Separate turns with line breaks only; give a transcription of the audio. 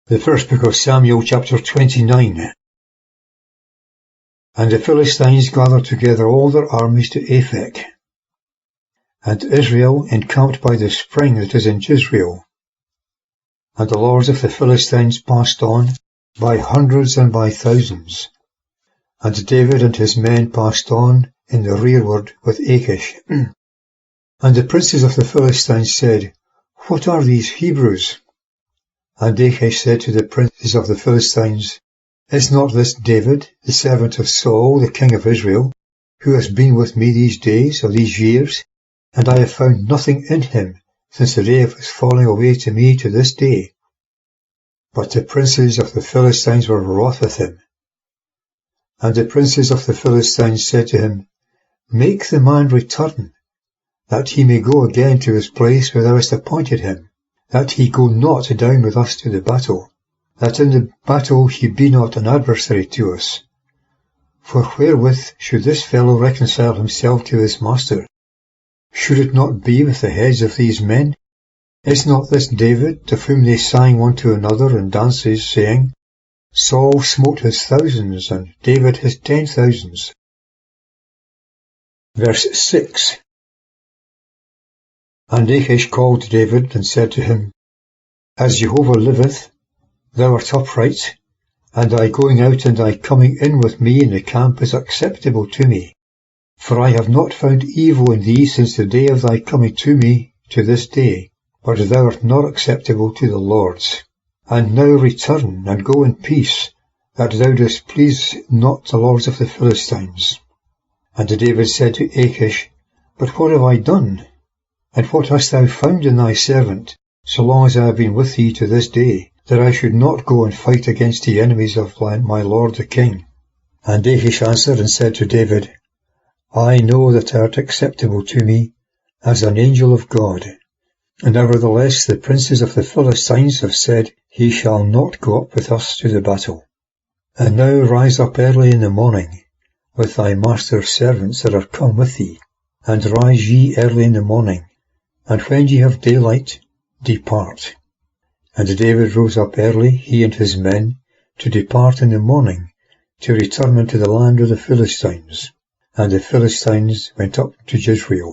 The first book of Samuel, chapter 29. And the Philistines gathered together all their armies to Aphek. And Israel encamped by the spring that is in Jezreel. And the lords of the Philistines passed on by hundreds and by thousands. And David and his men passed on in the rearward with Achish. And the princes of the Philistines said, What are these Hebrews? And Achish said to the princes of the Philistines, Is not this David, the servant of Saul, the king of Israel, who has been with me these days or these years, and I have found nothing in him since the day of his falling away to me to this day? But the princes of the Philistines were wroth with him. And the princes of the Philistines said to him, Make the man return, that he may go again to his place where thou hast appointed him, that he go not down with us to the battle, that in the battle he be not an adversary to us. For wherewith should this fellow reconcile himself to his master? Should it not be with the heads of these men? Is not this David, of whom they sang one to another in dances, saying, Saul smote his thousands, and David his 10,000s? Verse 6. And Achish called David, and said to him, As Jehovah liveth, thou art upright, and thy going out and thy coming in with me in the camp is acceptable to me. For I have not found evil in thee since the day of thy coming to me to this day, but thou art not acceptable to the Lord's. And now return, and go in peace, that thou dost please not the lords of the Philistines. And David said to Achish, But what have I done? And what hast thou found in thy servant, so long as I have been with thee to this day, that I should not go and fight against the enemies of my lord the king? And Achish answered and said to David, I know that thou art acceptable to me as an angel of God. And nevertheless the princes of the Philistines have said, He shall not go up with us to the battle. And now rise up early in the morning, with thy master's servants that are come with thee, and rise ye early in the morning, and when ye have daylight, depart. And David rose up early, he and his men, to depart in the morning, to return unto the land of the Philistines. And the Philistines went up to Jezreel.